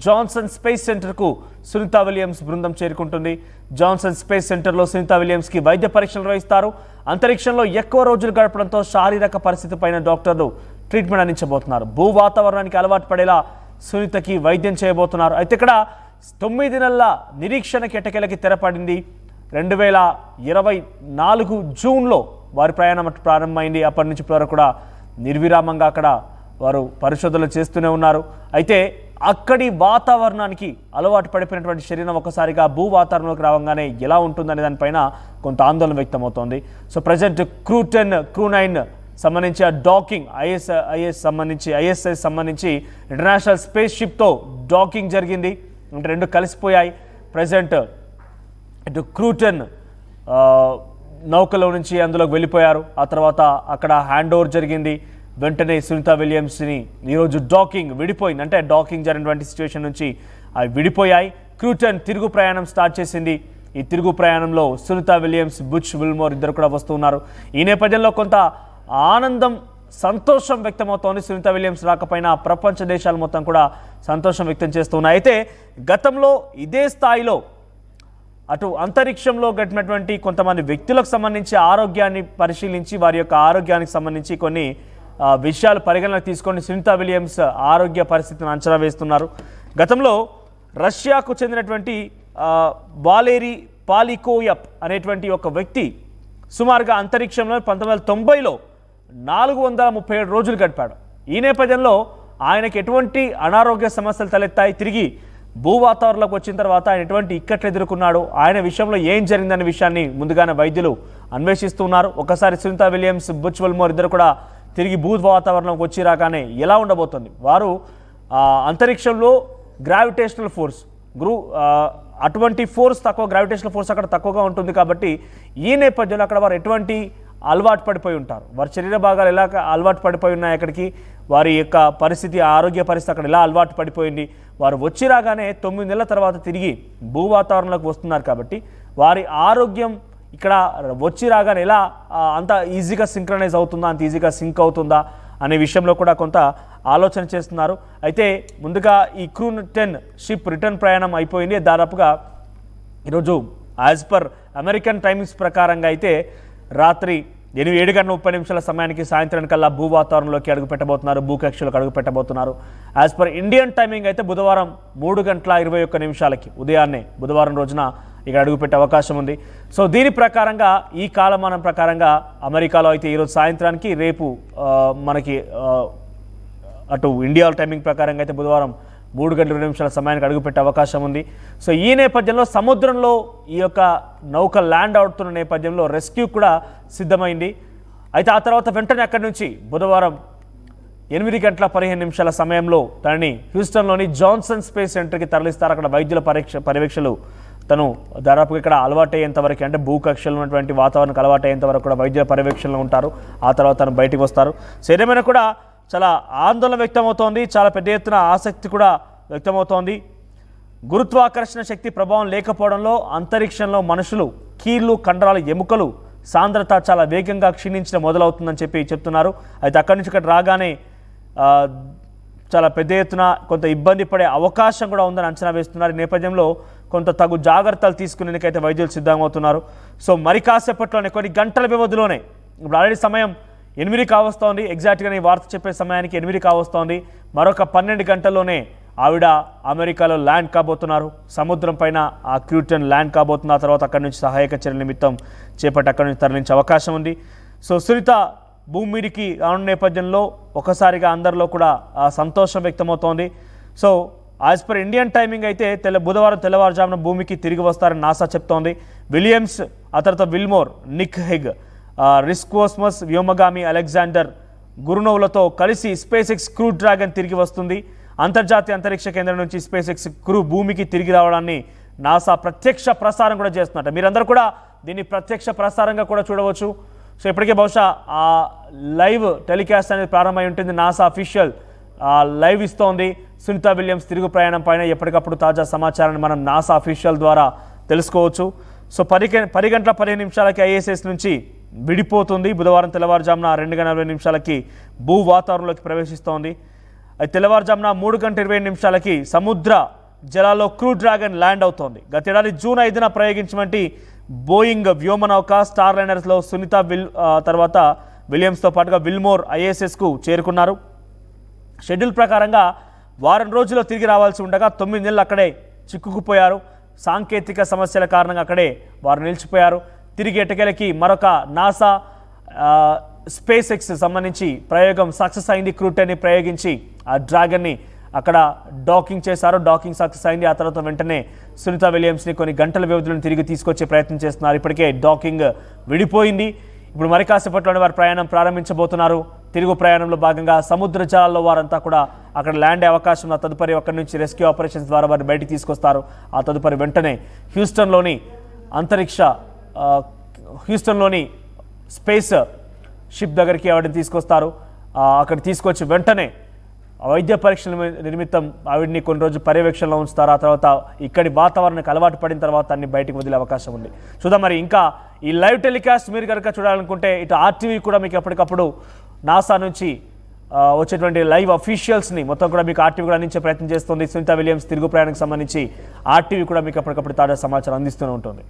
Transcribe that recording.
Johnson space సెంటర్కు Sunitha Williams బృందం చేరుకుంటుంది. జాన్సన్ స్పేస్ సెంటర్లో సునీతా విలియమ్స్కి వైద్య పరీక్షలు నిర్వహిస్తారు. అంతరిక్షంలో ఎక్కువ రోజులు గడపడంతో శారీరక పరిస్థితి పైన డాక్టర్లు ట్రీట్మెంట్ అందించబోతున్నారు. భూ వాతావరణానికి అలవాటు పడేలా సునీతకి వైద్యం చేయబోతున్నారు. అయితే ఇక్కడ 9 నెలల నిరీక్షణకి ఎట్టకేలకి తెరపడింది. 2024 జూన్లో వారి ప్రయాణం ప్రారంభమైంది. అప్పటి నుంచి ఇప్పటివరకు కూడా నిర్విరామంగా అక్కడ వారు పరిశోధనలు చేస్తూనే ఉన్నారు. అయితే అక్కడి వాతావరణానికి అలవాటు పడిపోయినటువంటి శరీరం ఒకసారిగా భూ వాతావరణంలోకి రావగానే ఎలా ఉంటుందనే దానిపైన కొంత ఆందోళన వ్యక్తమవుతోంది. సో ప్రజెంట్ క్రూ10 క్రూ9 సంబంధించి డాకింగ్ ఐఎస్ఐ సంబంధించి ఇంటర్నేషనల్ స్పేస్ షిప్తో డాకింగ్ జరిగింది. అంటే రెండు కలిసిపోయాయి. ప్రజెంట్ ఇటు క్రూ10 నౌకలో నుంచి అందులోకి వెళ్ళిపోయారు. ఆ తర్వాత అక్కడ హ్యాండ్ ఓవర్ జరిగింది. వెంటనే సునీతా విలియమ్స్ని ఈరోజు డాకింగ్ విడిపోయింది. అంటే డాకింగ్ జరిగినటువంటి సిచ్యువేషన్ నుంచి అవి విడిపోయాయి. క్రూ10 తిరుగు ప్రయాణం స్టార్ట్ చేసింది. ఈ తిరుగు ప్రయాణంలో సునీతా విలియమ్స్, బుచ్ విల్మోర్ ఇద్దరు కూడా వస్తున్నారు. ఈ నేపథ్యంలో కొంత ఆనందం, సంతోషం వ్యక్తమవుతోంది. సునీతా విలియమ్స్ రాకపోయినా ప్రపంచ దేశాలు మొత్తం కూడా సంతోషం వ్యక్తం చేస్తున్నాయి. అయితే గతంలో ఇదే స్థాయిలో అటు అంతరిక్షంలో గడిపినటువంటి కొంతమంది వ్యక్తులకు సంబంధించి ఆరోగ్యాన్ని పరిశీలించి వారి యొక్క ఆరోగ్యానికి సంబంధించి కొన్ని విషయాలు పరిగణనకు తీసుకొని సునీతా విలియమ్స్ ఆరోగ్య పరిస్థితిని అంచనా వేస్తున్నారు. గతంలో రష్యాకు చెందినటువంటి వాలేరీ పాలికోయప్ అనేటువంటి ఒక వ్యక్తి సుమారుగా అంతరిక్షంలో 1990లో 437 రోజులు గడిపాడు. ఈ నేపథ్యంలో ఆయనకి ఎటువంటి అనారోగ్య సమస్యలు తలెత్తాయి, తిరిగి భూ వాతావరణంలోకి వచ్చిన తర్వాత ఆయన ఎటువంటి ఇక్కట్లు ఎదుర్కొన్నాడు, ఆయన విషయంలో ఏం జరిగిందనే విషయాన్ని ముందుగానే వైద్యులు అన్వేషిస్తున్నారు. ఒకసారి సునీతా విలియమ్స్, బుచ్ విల్మోర్ ఇద్దరు కూడా తిరిగి భూ వాతావరణంలోకి వచ్చి రాగానే ఎలా ఉండబోతుంది, వారు అంతరిక్షంలో గ్రావిటేషనల్ ఫోర్స్ అటువంటి ఫోర్స్ తక్కువ, గ్రావిటేషనల్ ఫోర్స్ అక్కడ తక్కువగా ఉంటుంది. కాబట్టి ఈ నేపథ్యంలో అక్కడ వారు ఎటువంటి అలవాటు పడిపోయి ఉంటారు, వారి శరీర భాగాలు ఎలా అలవాటు పడిపోయి ఉన్నాయి, అక్కడికి వారి యొక్క పరిస్థితి, ఆరోగ్య పరిస్థితి అక్కడ ఎలా అలవాటు పడిపోయింది, వారు వచ్చి రాగానే 9 నెలల తర్వాత తిరిగి భూ వాతావరణంలోకి వస్తున్నారు. కాబట్టి వారి ఆరోగ్యం ఇక్కడ వచ్చి రాగానే ఎలా అంత ఈజీగా సింక్రనైజ్ అవుతుందా, అంత ఈజీగా సింక్ అవుతుందా అనే విషయంలో కూడా కొంత ఆలోచన చేస్తున్నారు. అయితే ముందుగా ఈ క్రూ10 షిప్ రిటర్న్ ప్రయాణం అయిపోయింది. దాదాపుగా ఈరోజు యాజ్ పర్ అమెరికన్ టైమింగ్స్ ప్రకారంగా అయితే రాత్రి 7:30 సమయానికి సాయంత్రానికల్లా భూ వాతావరణంలోకి అడుగు పెట్టబోతున్నారు, భూకక్షలోకి అడుగు పెట్టబోతున్నారు. యాజ్ పర్ ఇండియన్ టైమింగ్ అయితే బుధవారం 3:21 ఉదయాన్నే బుధవారం రోజున ఇక్కడ అడుగుపెట్టే అవకాశం ఉంది. సో దీని ప్రకారంగా, ఈ కాలమానం ప్రకారంగా అమెరికాలో అయితే ఈరోజు సాయంత్రానికి, రేపు మనకి అటు ఇండియా టైమింగ్ ప్రకారంగా అయితే బుధవారం 3:20 సమయానికి అడుగుపెట్టే అవకాశం ఉంది. సో ఈ నేపథ్యంలో సముద్రంలో ఈ యొక్క నౌక ల్యాండ్ అవుతున్న నేపథ్యంలో రెస్క్యూ కూడా సిద్ధమైంది. అయితే ఆ తర్వాత వెంటనే అక్కడి నుంచి బుధవారం 8:15 సమయంలో తనని హ్యూస్టన్లోని జాన్సన్ స్పేస్ సెంటర్కి తరలిస్తారు. అక్కడ వైద్యుల పర్యవేక్షలు తను దాదాపుగా ఇక్కడ అలవాటు అయ్యేంత వరకు, అంటే భూకక్షలో ఉన్నటువంటి వాతావరణానికి అలవాటు అయ్యేంత వరకు కూడా వైద్యుల పర్యవేక్షణలో ఉంటారు. ఆ తర్వాత తను బయటికి వస్తారు. సో ఏదేమైనా కూడా చాలా ఆందోళన వ్యక్తమవుతోంది, చాలా పెద్ద ఎత్తున ఆసక్తి కూడా వ్యక్తమవుతోంది. గురుత్వాకర్షణ శక్తి ప్రభావం లేకపోవడంలో అంతరిక్షంలో మనుషులు, కీళ్ళు, కండరాలు, ఎముకలు సాంద్రత చాలా వేగంగా క్షీణించడం మొదలవుతుందని చెప్తున్నారు. అయితే అక్కడి నుంచి ఇక్కడ రాగానే చాలా పెద్ద ఎత్తున కొంత ఇబ్బంది పడే అవకాశం కూడా ఉందని అంచనా వేస్తున్నారు. ఈ నేపథ్యంలో కొంత తగు జాగ్రత్తలు తీసుకునేందుకైతే వైద్యులు సిద్ధమవుతున్నారు. సో మరి కాసేపట్లోనే, కొన్ని గంటల వ్యవధిలోనే, ఇప్పుడు ఆల్రెడీ సమయం 8 కావస్తోంది, ఎగ్జాక్ట్గా ఈ వార్త చెప్పే సమయానికి 8 కావస్తోంది. మరొక 12 గంటల్లోనే ఆవిడ అమెరికాలో ల్యాండ్ కాబోతున్నారు. సముద్రం పైన ఆ క్రూ10 ల్యాండ్ కాబోతున్న తర్వాత అక్కడి నుంచి సహాయక చర్యల నిమిత్తం చేపట్టి అక్కడి నుంచి తరలించే అవకాశం ఉంది. సో సునీత భూమి మీదికి రానున్న నేపథ్యంలో ఒకసారిగా అందరిలో కూడా సంతోషం వ్యక్తమవుతోంది. So as per Indian timing అయితే బుధవారం తెల్లవారుజామున భూమికి తిరిగి వస్తారని నాసా చెప్తోంది. విలియమ్స్, ఆ తర్వాత విల్మోర్, నిక్ హెగ్, రిస్కోస్మస్ వ్యోమగామి అలెగ్జాండర్ గురునోవ్లతో కలిసి స్పేస్ ఎక్స్ క్రూ డ్రాగన్ తిరిగి వస్తుంది. అంతర్జాతీయ అంతరిక్ష కేంద్రం నుంచి స్పేస్ ఎక్స్ క్రూ భూమికి తిరిగి రావడాన్ని నాసా ప్రత్యక్ష ప్రసారం కూడా చేస్తున్నట్ట. మీరందరూ కూడా దీన్ని ప్రత్యక్ష ప్రసారంగా కూడా చూడవచ్చు. సో ఇప్పటికే బహుశా ఆ లైవ్ టెలికాస్ట్ అనేది ప్రారంభమై ఉంటుంది. నాసా అఫీషియల్ లైవ్ ఇస్తోంది. సునీతా విలియమ్స్ తిరుగు ప్రయాణం పైన ఎప్పటికప్పుడు తాజా సమాచారాన్ని మనం నాసా అఫీషియల్ ద్వారా తెలుసుకోవచ్చు. సో 10:15 ఐఎస్ఎస్ నుంచి విడిపోతుంది. బుధవారం తెల్లవారుజామున 2:40 భూ వాతావరణంలోకి ప్రవేశిస్తోంది. అది తెల్లవారుజామున 3:20 సముద్ర జలాల్లో క్రూ డ్రాగన్ ల్యాండ్ అవుతోంది. గతేడాది జూన్ 5న ప్రయోగించినటువంటి బోయింగ్ వ్యోమనౌక స్టార్ లైనర్స్లో సునీత తర్వాత విలియమ్స్తో పాటుగా విల్మోర్ ISSకు చేరుకున్నారు. షెడ్యూల్ ప్రకారంగా వారం రోజుల్లో తిరిగి రావాల్సి ఉండగా 9 నెలలు అక్కడే చిక్కుకుపోయారు. సాంకేతిక సమస్యల కారణంగా అక్కడే వారు నిలిచిపోయారు. తిరిగి ఎటకేలకి మరొక నాసా స్పేస్ ఎక్స్ సంబంధించి ప్రయోగం సక్సెస్ అయింది. క్రూటెన్ని ప్రయోగించి ఆ డ్రాగన్ని అక్కడ డాకింగ్ చేశారు. డాకింగ్ సక్సెస్ అయింది. ఆ తర్వాత వెంటనే సునీత విలియమ్స్ని కొన్ని గంటల వ్యవధిలో తిరిగి తీసుకొచ్చే ప్రయత్నం చేస్తున్నారు. ఇప్పటికే డాకింగ్ విడిపోయింది. ఇప్పుడు మరి కాసేపట్లోనే వారు ప్రయాణం ప్రారంభించబోతున్నారు. తిరుగు ప్రయాణంలో భాగంగా సముద్ర జలాల్లో వారంతా కూడా అక్కడ ల్యాండ్ అయ్యే అవకాశం ఉన్న తదుపరి అక్కడి నుంచి రెస్క్యూ ఆపరేషన్స్ ద్వారా వారిని బయటికి తీసుకొస్తారు. ఆ తదుపరి వెంటనే హ్యూస్టన్లోని స్పేస్ షిప్ దగ్గరికి ఆవిడని తీసుకొస్తారు. అక్కడ తీసుకొచ్చి వెంటనే వైద్య పరీక్షల నిమిత్తం ఆవిడ్ని కొన్ని రోజులు పర్యవేక్షణలో ఉంచుతారు. ఆ తర్వాత ఇక్కడి వాతావరణానికి అలవాటు పడిన తర్వాత అన్ని బయటకు వదిలే అవకాశం ఉంది. చూద్దాం మరి ఇంకా ఈ లైవ్ టెలికాస్ట్ మీరు కనుక చూడాలనుకుంటే ఇటు RTV కూడా మీకు ఎప్పటికప్పుడు నాసా నుంచి వచ్చేటువంటి లైవ్ అఫీషియల్స్ని మొత్తం కూడా మీకు RTV కూడా అందించే ప్రయత్నం చేస్తుంది. సునీత విలియమ్స్ తిరుగు ప్రయాణానికి సంబంధించి RTV కూడా మీకు ఎప్పటికప్పుడు తాజా సమాచారం అందిస్తూనే ఉంటుంది.